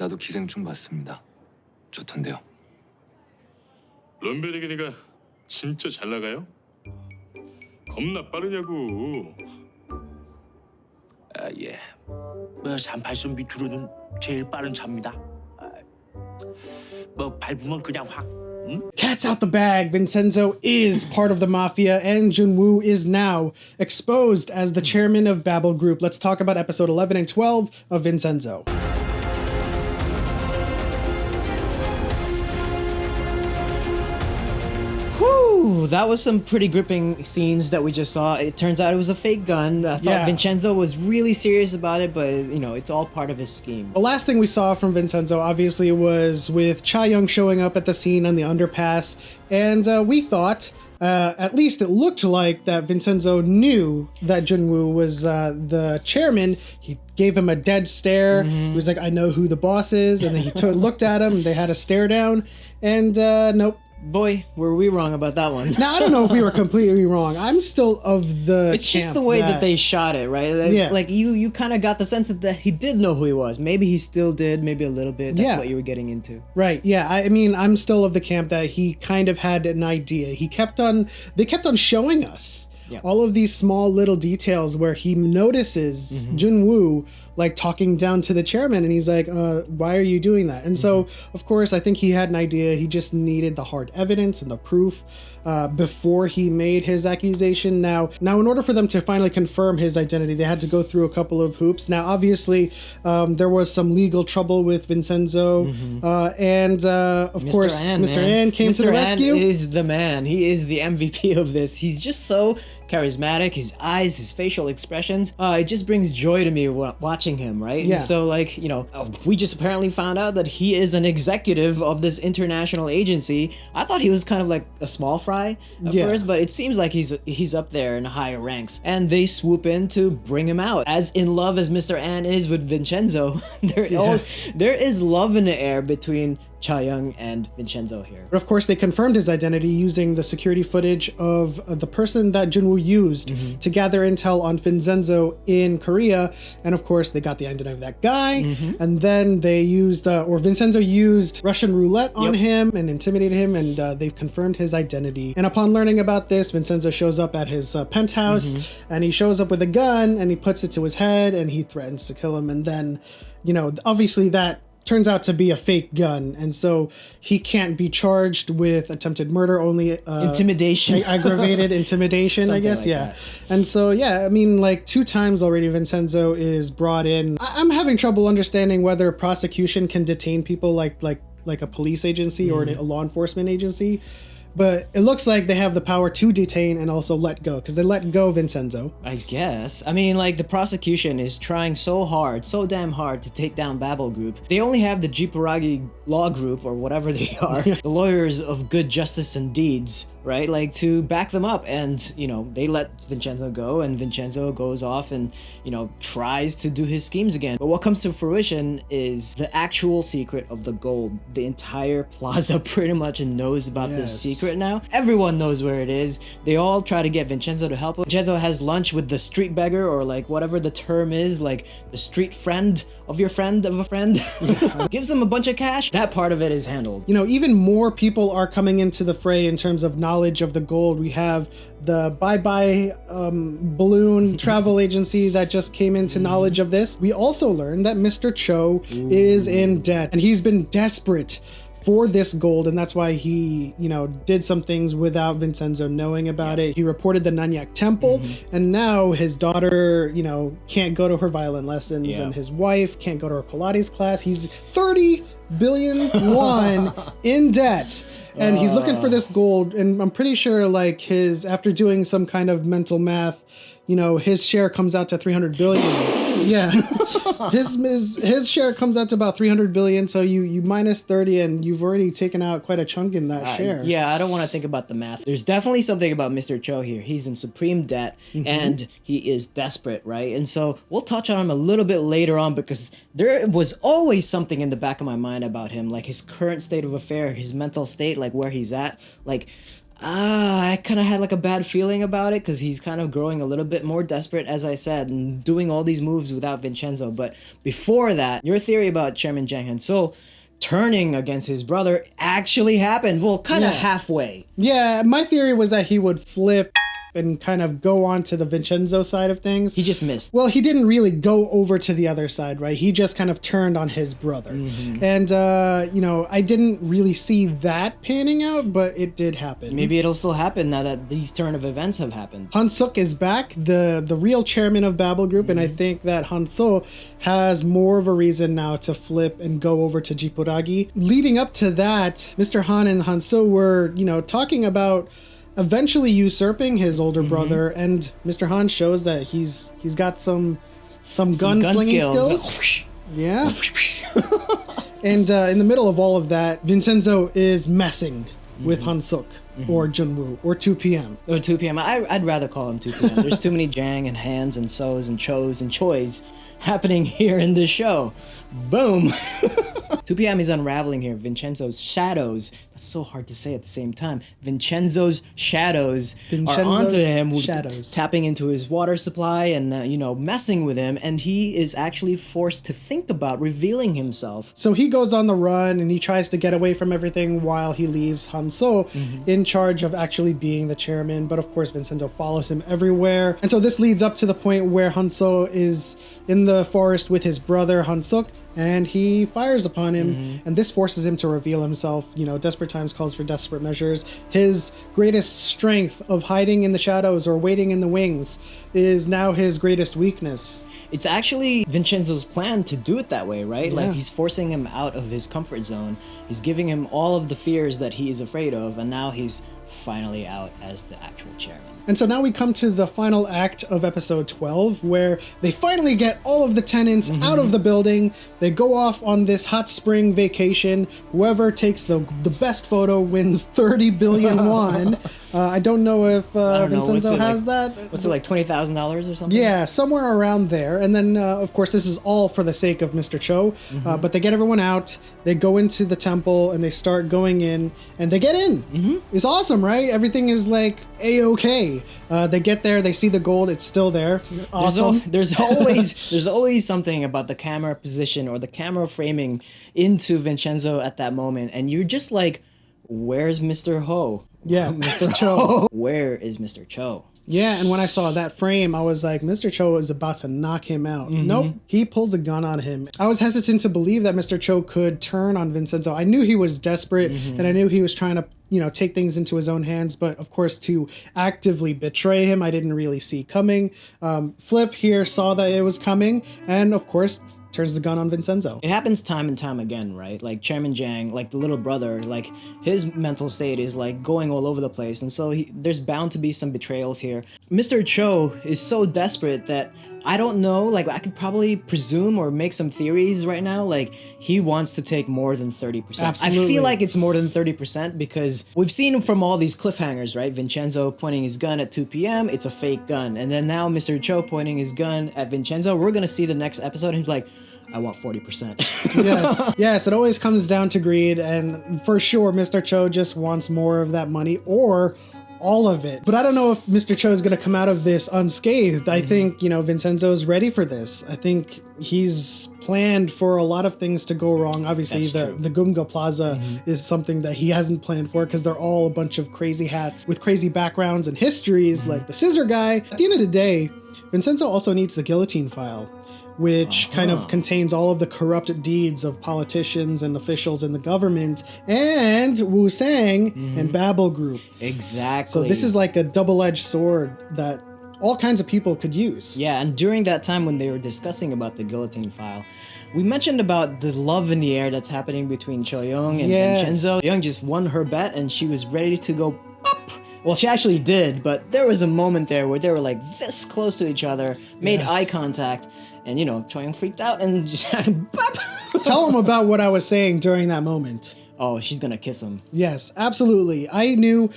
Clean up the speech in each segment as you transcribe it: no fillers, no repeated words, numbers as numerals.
나도 기생충 봤습니다. 좋던데요. 런베리게니가 진짜 잘 나가요? 겁나 빠르냐고. 아, 예. 뭐 38선 밑으로는 제일 빠른 차입니다. 뭐 밟으면 그냥 확. 응? Cat's out the bag. Vincenzo is part of the mafia, and Junwoo is now exposed as the chairman of Babel Group. Let's talk about episode 11 and 12 of Vincenzo. Whew, that was some pretty gripping scenes that we just saw. It turns out it was a fake gun. I thought Vincenzo was really serious about it, but you know, it's all part of his scheme. The last thing we saw from Vincenzo obviously was with Cha-Yong showing up at the scene on the underpass, and we thought, at least it looked like, that Vincenzo knew that Junwoo was the chairman. He gave him a dead stare. He was like, I know who the boss is, and then he looked at him, and they had a stare down, and nope. Boy, were we wrong about that one. Now, I don't know if we were completely wrong. I'm still of the It's just the way that they shot it, right? Like you kind of got the sense that he did know who he was. Maybe he still did, maybe a little bit. That's what you were getting into. Right, yeah. I mean, I'm still of the camp that he kind of had an idea. They kept on showing us all of these small little details where he notices Junwoo like talking down to the chairman, and he's like, why are you doing that? And so, of course, I think he had an idea. He just needed the hard evidence and the proof before he made his accusation. Now, in order for them to finally confirm his identity, they had to go through a couple of hoops. Now, obviously, there was some legal trouble with Vincenzo, and of course, Mr. An came to the rescue. Mr. An is the man. He is the MVP of this. He's just so charismatic. His eyes, his facial expressions, it just brings joy to me watching him, right? Yeah. And so, like, you know, we just apparently found out that he is an executive of this international agency. I thought he was kind of like a small fry at first, but it seems like he's up there in higher ranks. And they swoop in to bring him out. As in love as Mr. An is with Vincenzo, there is love in the air between Cha-Yong and Vincenzo here. But of course, they confirmed his identity using the security footage of the person that Junwoo used to gather intel on Vincenzo in Korea. And of course, they got the identity of that guy. And then they used, or Vincenzo used Russian roulette on him and intimidated him, and they've confirmed his identity. And upon learning about this, Vincenzo shows up at his penthouse, and he shows up with a gun, and he puts it to his head, and he threatens to kill him. And then, you know, obviously that turns out to be a fake gun, and so he can't be charged with attempted murder, only intimidation, aggravated intimidation, I guess. Like and so I mean, like 2 times already Vincenzo is brought in. I'm having trouble understanding whether prosecution can detain people like a police agency or a law enforcement agency. But it looks like they have the power to detain and also let go, because they let go Vincenzo. I guess. I mean, like, the prosecution is trying so damn hard to take down Babel Group. They only have the Jiparagi Law Group, or whatever they are, the lawyers of good justice and deeds, right? Like, to back them up. And, you know, they let Vincenzo go, and Vincenzo goes off and, you know, tries to do his schemes again. But what comes to fruition is the actual secret of the gold. The entire plaza pretty much knows about this secret now. Everyone knows where it is. They all try to get Vincenzo to help him. Vincenzo has lunch with the street beggar, or like whatever the term is, like the street friend of your friend of a friend. Gives him a bunch of cash. That part of it is handled. You know, even more people are coming into the fray in terms of knowledge of the gold. We have the Bye balloon travel agency that just came into knowledge of this. We also learned that Mr. Cho is in debt, and he's been desperate for this gold, and that's why he, you know, did some things without Vincenzo knowing about it. He reported the Nanyang temple, and now his daughter, you know, can't go to her violin lessons, and his wife can't go to her Pilates class. He's 30 billion won in debt, and he's looking for this gold. And I'm pretty sure, like, his, after doing some kind of mental math, you know, his share comes out to 300 billion. his share comes out to about 300 billion. So you minus 30, and you've already taken out quite a chunk in that share. Yeah, I don't want to think about the math. There's definitely something about Mr. Cho here. He's in supreme debt, and he is desperate, right? And so we'll touch on him a little bit later on, because there was always something in the back of my mind about him, like his current state of affair, his mental state, like where he's at. Like, I kind of had like a bad feeling about it because he's kind of growing a little bit more desperate, as I said, and doing all these moves without Vincenzo. But before that, your theory about Chairman Jang Han-so turning against his brother actually happened. Well, kind of halfway. Yeah, my theory was that he would flip and kind of go on to the Vincenzo side of things. He just missed. Well, he didn't really go over to the other side, right? He just kind of turned on his brother. And, you know, I didn't really see that panning out, but it did happen. Maybe it'll still happen now that these turn of events have happened. Han-suk is back, the real chairman of Babel Group, and I think that Han-so has more of a reason now to flip and go over to Jipuragi. Leading up to that, Mr. Han and Han-so were, you know, talking about eventually usurping his older brother, and Mr. Han shows that he's got some gunslinging skills. Yeah. And in the middle of all of that, Vincenzo is messing with Han-suk or Junwoo or 2 p.m. Or 2 p.m. I'd rather call him 2 p.m. There's too many Jang and Hans and Sos and Chos and Chois happening here in this show. Boom. 2 p.m. is unraveling here. Vincenzo's shadows. That's so hard to say at the same time. Vincenzo's shadows are onto him, tapping into his water supply and, you know, messing with him. And he is actually forced to think about revealing himself. So he goes on the run and he tries to get away from everything while he leaves Han-so in charge of actually being the chairman. But of course, Vincenzo follows him everywhere. And so this leads up to the point where Han-so is in the forest with his brother Han-suk, and he fires upon him, and this forces him to reveal himself. You know, desperate times calls for desperate measures. His greatest strength of hiding in the shadows or waiting in the wings is now his greatest weakness. It's actually Vincenzo's plan to do it that way, right? Yeah. Like, he's forcing him out of his comfort zone. He's giving him all of the fears that he is afraid of, and now he's finally out as the actual chairman. And so now we come to the final act of episode 12, where they finally get all of the tenants out of the building. They go off on this hot spring vacation. Whoever takes the best photo wins 30 billion won. I don't know if Vincenzo has that. What's it, like $20,000 or something? Yeah, somewhere around there. And then, of course, this is all for the sake of Mr. Cho. But they get everyone out. They go into the temple and they start going in, and they get in. It's awesome, right? Everything is like A-okay. They get there, they see the gold, it's still there. Awesome. There's always something about the camera position or the camera framing into Vincenzo at that moment, and you're just like, where's Mr. Ho? Yeah, Mr. Cho. Where is Mr. Cho? Yeah, and when I saw that frame, I was like, Mr. Cho is about to knock him out. Nope, he pulls a gun on him. I was hesitant to believe that Mr. Cho could turn on Vincenzo. I knew he was desperate, and I knew he was trying to, you know, take things into his own hands. But of course, to actively betray him, I didn't really see coming. Flip here saw that it was coming, and of course, turns the gun on Vincenzo. It happens time and time again, right? Like Chairman Jang, like the little brother, like his mental state is like going all over the place. And so there's bound to be some betrayals here. Mr. Cho is so desperate that I don't know, like I could probably presume or make some theories right now. Like he wants to take more than 30%. Absolutely. I feel like it's more than 30% because we've seen from all these cliffhangers, right? Vincenzo pointing his gun at 2 p.m. It's a fake gun. And then now Mr. Cho pointing his gun at Vincenzo. We're going to see the next episode. And he's like, I want 40%. Yes, it always comes down to greed. And for sure, Mr. Cho just wants more of that money or all of it. But I don't know if Mr. Cho is going to come out of this unscathed. I think, you know, Vincenzo's ready for this. I think he's planned for a lot of things to go wrong. Obviously, the Gumga Plaza is something that he hasn't planned for because they're all a bunch of crazy hats with crazy backgrounds and histories like the scissor guy. At the end of the day, Vincenzo also needs the guillotine file, which kind of contains all of the corrupt deeds of politicians and officials in the government and Wu Sang and Babel Group. Exactly. So this is like a double-edged sword that all kinds of people could use. Yeah, and during that time when they were discussing about the guillotine file, we mentioned about the love in the air that's happening between Cha-Yong and Vincenzo. Cha-Yong just won her bet and she was ready to go pop. Well, she actually did, but there was a moment there where they were like this close to each other, made eye contact, and you know, Cha-Yong freaked out and just pop. Tell them about what I was saying during that moment. Oh, she's gonna kiss him. Yes, absolutely. I knew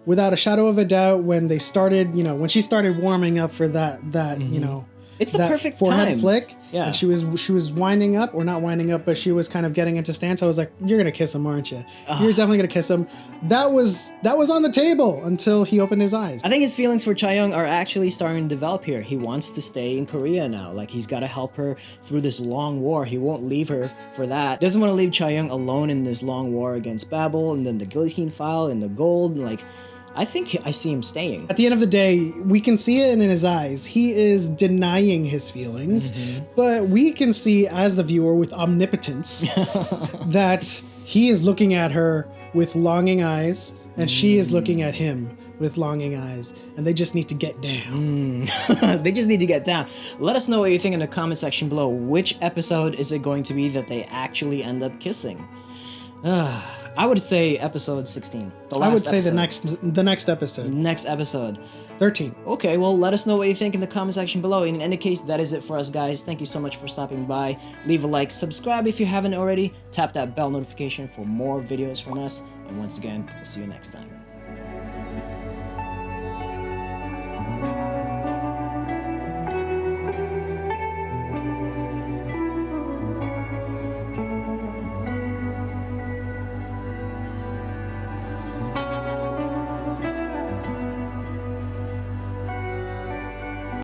without a shadow of a doubt when they started, you know, when she started warming up for that you know, It's the that perfect forehead time. flick. Yeah. And she was winding up, or not winding up, but she was kind of getting into stance. I was like, you're gonna kiss him, aren't you? You're definitely gonna kiss him. That was on the table until he opened his eyes. I think his feelings for Cha-Yong are actually starting to develop here. He wants to stay in Korea now. Like, he's got to help her through this long war. He won't leave her for that. Doesn't want to leave Cha-Yong alone in this long war against Babel, and then the guillotine file and the gold. Like, I think I see him staying. At the end of the day, we can see it in his eyes. He is denying his feelings, but we can see as the viewer with omnipotence that he is looking at her with longing eyes, and she is looking at him with longing eyes, and they just need to get down. They just need to get down. Let us know what you think in the comment section below. Which episode is it going to be that they actually end up kissing? I would say episode 16. I would say the next episode. Next episode. 13. Okay, well, let us know what you think in the comment section below. In any case, that is it for us, guys. Thank you so much for stopping by. Leave a like, subscribe if you haven't already. Tap that bell notification for more videos from us. And once again, we'll see you next time.